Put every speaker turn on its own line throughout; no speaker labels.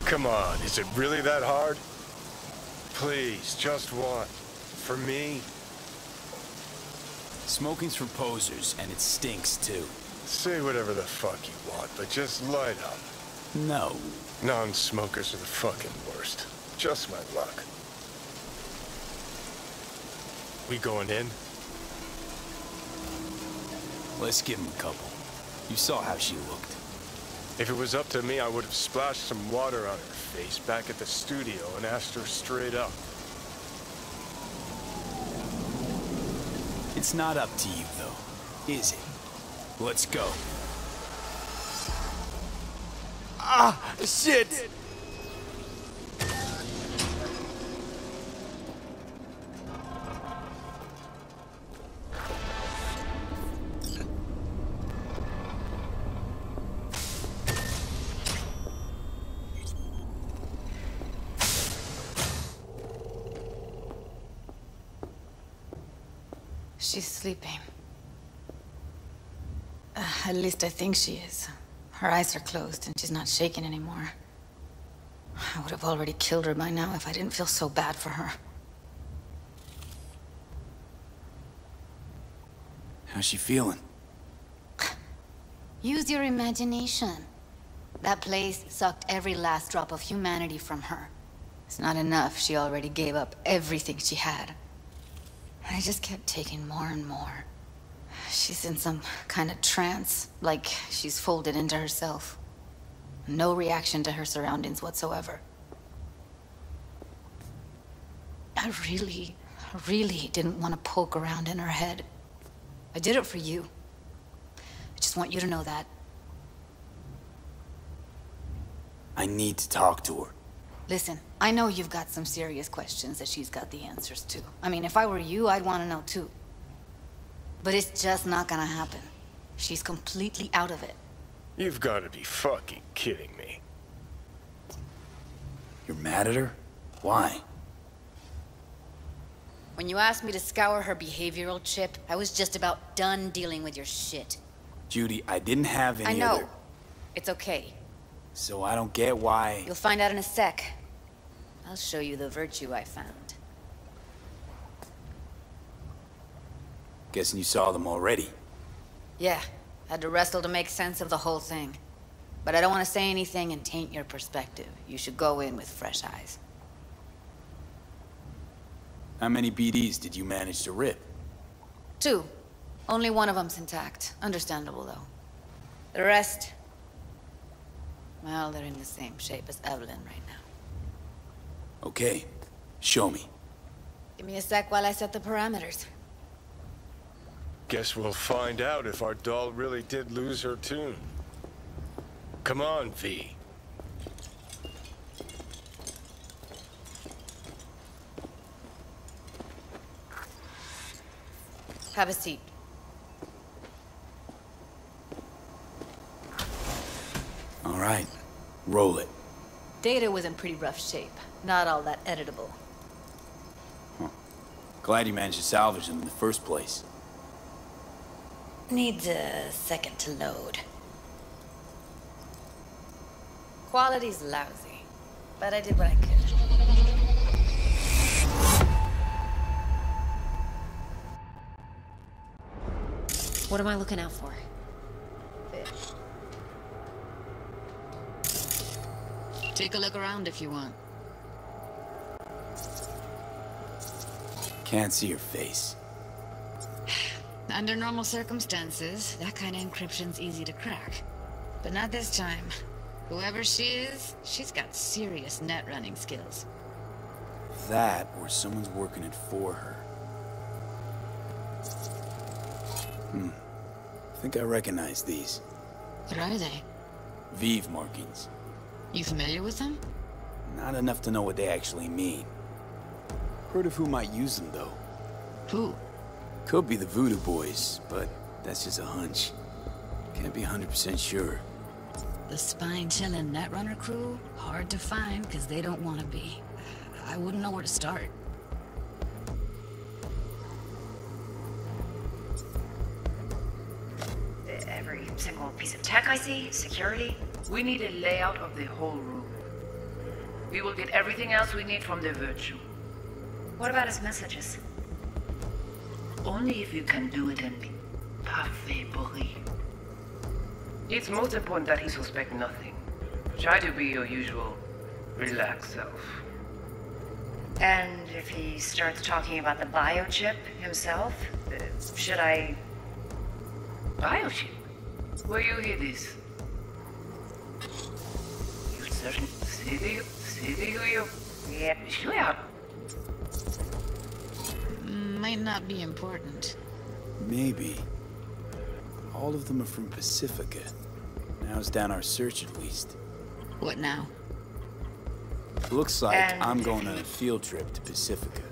Come on, is it really that hard? Please, just one. For me?
Smoking's for posers, and it stinks too.
Say whatever the fuck you want, but just light up.
No.
Non-smokers are the fucking worst. Just my luck. We going in?
Let's give him a couple. You saw how she looked.
If it was up to me, I would have splashed some water on her face back at the studio and asked her straight up.
It's not up to you, though, is it? Let's go. Ah, shit!
She's sleeping. At least I think she is. Her eyes are closed and she's not shaking anymore. I would have already killed her by now if I didn't feel so bad for her.
How's she feeling?
Use your imagination. That place sucked every last drop of humanity from her. It's not enough. She already gave up everything she had. I just kept taking more and more. She's in some kind of trance, like she's folded into herself. No reaction to her surroundings whatsoever. I really didn't want to poke around in her head. I did it for you. I just want you to know that.
I need to talk to her.
Listen, I know you've got some serious questions that she's got the answers to. I mean, if I were you, I'd want to know too. But it's just not gonna happen. She's completely out of it.
You've got to be fucking kidding me.
You're mad at her? Why?
When you asked me to scour her behavioral chip, I was just about done dealing with your shit.
Judy, I didn't have any
I know.
other...
It's okay.
So I don't get why...
You'll find out in a sec. I'll show you the virtue I found.
Guessing you saw them already.
Yeah, had to wrestle to make sense of the whole thing. But I don't want to say anything and taint your perspective. You should go in with fresh eyes.
How many BDs did you manage to rip?
2. Only one of them's intact. Understandable, though. The rest... well, they're in the same shape as Evelyn right now.
Okay. Show me.
Give me a sec while I set the parameters.
Guess we'll find out if our doll really did lose her tune. Come on, V.
Have a seat.
All right. Roll it.
Data was in pretty rough shape. Not all that editable.
Huh. Glad you managed to salvage them in the first place.
Needs a second to load. Quality's lousy, but I did what I could. What am I looking out for? Fish. Take a look around if you want.
Can't see your face.
Under normal circumstances, that kind of encryption's easy to crack. But not this time. Whoever she is, she's got serious net running skills.
That, or someone's working it for her. I think I recognize these.
What are they?
Vive markings.
You familiar with them?
Not enough to know what they actually mean. Heard of who might use them, though.
Who?
Could be the Voodoo Boys, but that's just a hunch. Can't be 100% sure.
The spine-chilling Netrunner crew? Hard to find, because they don't want to be. I wouldn't know where to start.
Every single piece of tech I see, security. We need a layout of the whole room. We will get everything else we need from the virtue.
What about his messages?
Only if you can do it and parfait pourri. It's most important that he suspect nothing. Try to be your usual, relaxed self.
And if he starts talking about the biochip himself, should I...
Biochip? Where you hear this? You certain city who you...
Yeah.
Sure.
Might not be important.
Maybe. All of them are from Pacifica. Narrows down our search at least.
What now?
Looks like
And
I'm going on a field trip to Pacifica.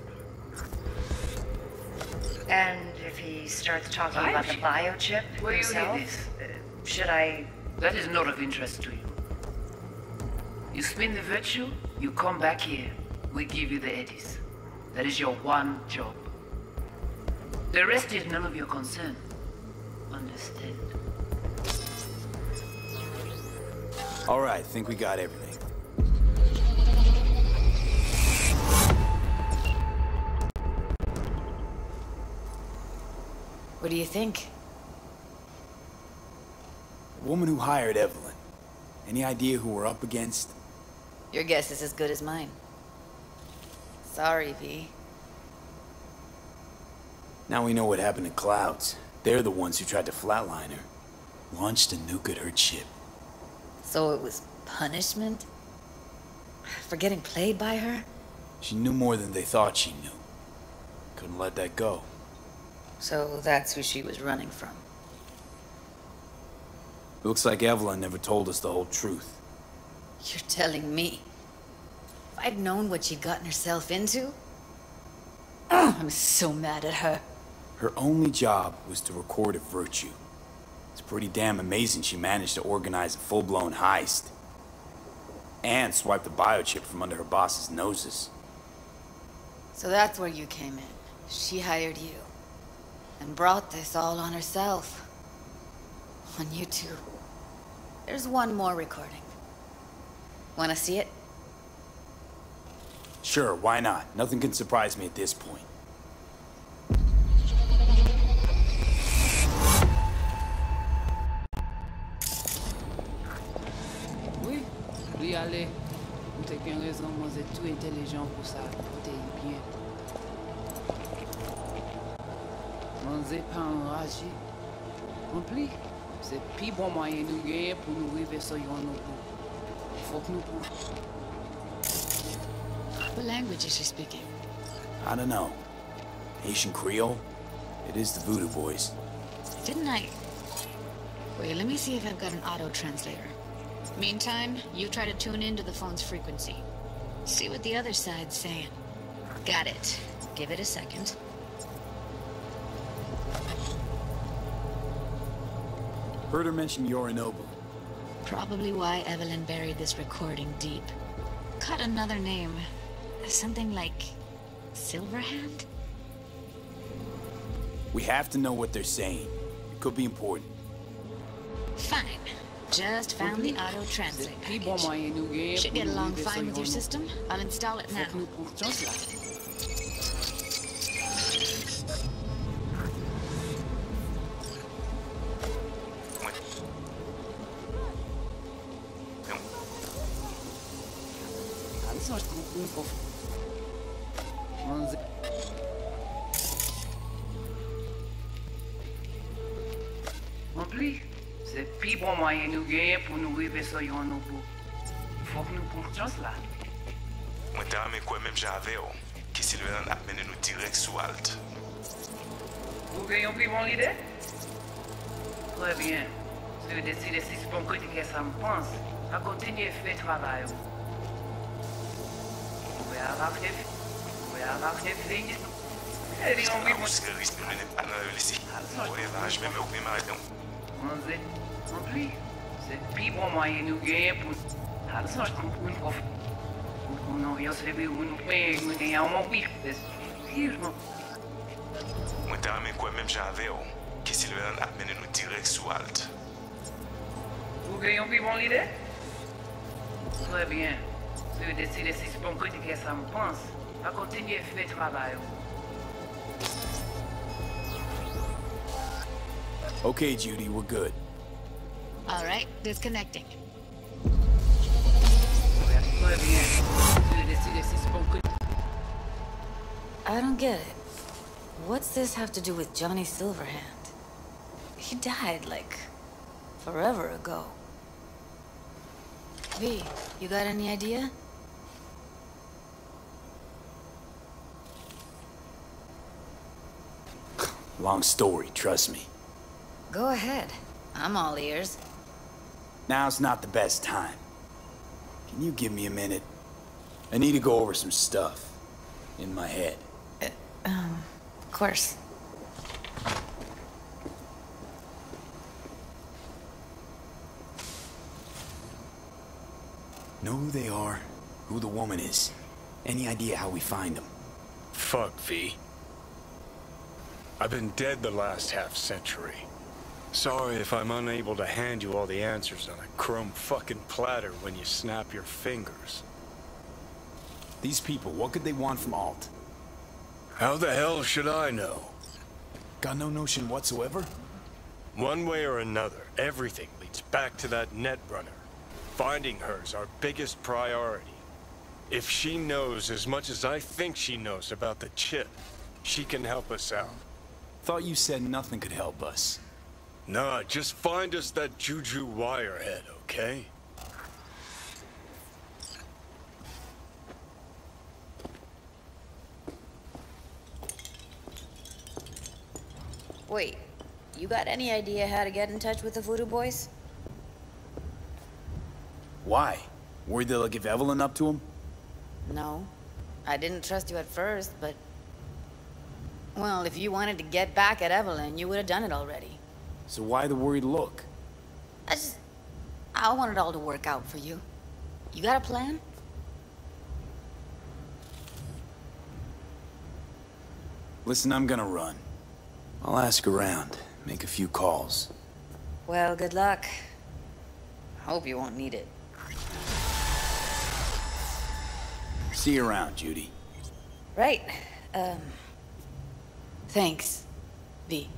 And if he starts talking about the biochip
Where you
himself,
hear this?
should I...
That is not of interest to you. You spin the virtue, you come back here. We give you the eddies. That is your one job. The rest is none of your concern. Understand?
All right, think we got everything.
What do you think?
The woman who hired Evelyn. Any idea who we're up against?
Your guess is as good as mine. Sorry, V.
Now we know what happened to Clouds. They're the ones who tried to flatline her. Launched a nuke at her ship.
So it was punishment? For getting played by her?
She knew more than they thought she knew. Couldn't let that go.
So that's who she was running from.
Looks like Evelyn never told us the whole truth.
You're telling me? If I'd known what she'd gotten herself into? I'm so mad at her.
Her only job was to record a virtue. It's pretty damn amazing she managed to organize a full-blown heist. And swipe the biochip from under her boss's noses.
So that's where you came in. She hired you. And brought this all on herself. On you two. There's one more recording. Wanna see it?
Sure, why not? Nothing can surprise me at this point.
Oui, lui aller. Vous avez bien raison, moi vous êtes tout intelligent pour ça. Vous êtes bien. Moi vous êtes pas enragé. En plus, c'est le plus bon moyen de nous gagner pour nous arriver sur yon nous. Faut que nous
What language is she speaking?
I don't know. Haitian Creole? It is the Voodoo Boys.
Didn't I? Wait, let me see if I've got an auto-translator. Meantime, you try to tune into the phone's frequency. See what the other side's saying. Got it. Give it a second.
Heard her mention Yorinobu.
Probably why Evelyn buried this recording deep. Cut another name. Something like... Silverhand?
We have to know what they're saying. It could be important.
Fine. Just found the auto-translate package. Should get along fine with your system. I'll install it now.
En plus, c'est le plus bon moyen de nous gagner pour nous arriver sur yon nous. Faut que nous prenions là.
Moi, t'as quoi même j'avais, que Sylvain a mené nous direct sous Alt.
Vous gagnez plus bon l'idée? Très bien. Si vous décidez si c'est bon critiquer ça me pense, à continuer à faire travail. Vous pouvez avoir des filles. Et les hommes,
Vous serez risqué de ne pas nous laisser. Ouais, je vais me couper ma raison.
En plus, c'est le plus bon moyen de nous gagner pour... Ah, ça, je comprends une prof. Pour nous envoyer ce bébé où nous gagnons mon pire. Excuse-moi.
Moi, t'as quoi même j'avais, que Sylvain a mené nous direct sous Alt.
Vous gagnez plus bon l'idée? Très bien. Se eu decidir se espancar de que essa me pense, vai continuar a fazer trabalho.
Okay, Judy, we're good.
All right, disconnecting. I don't get it. What's this have to do with Johnny Silverhand? He died, like, forever ago. V, you got any idea?
Long story, trust me.
Go ahead. I'm all ears.
Now's not the best time. Can you give me a minute? I need to go over some stuff in my head.
Of course.
Know who they are, who the woman is. Any idea how we find them?
Fuck, V. I've been dead the last half-century. Sorry if I'm unable to hand you all the answers on a chrome fucking platter when you snap your fingers.
These people, what could they want from Alt?
How the hell should I know?
Got no notion whatsoever?
One way or another, everything leads back to that netrunner. Finding her's our biggest priority. If she knows as much as I think she knows about the chip, she can help us out.
Thought you said nothing could help us.
Nah, just find us that Juju wirehead, okay?
Wait, you got any idea how to get in touch with the Voodoo Boys?
Why? Worried they'll give Evelyn up to him?
No. I didn't trust you at first, but... Well, if you wanted to get back at Evelyn, you would have done it already.
So why the worried look?
I want it all to work out for you. You got a plan?
Listen, I'm gonna run. I'll ask around, make a few calls.
Well, good luck. Hope you won't need it.
See you around, Judy.
Right. Thanks, V.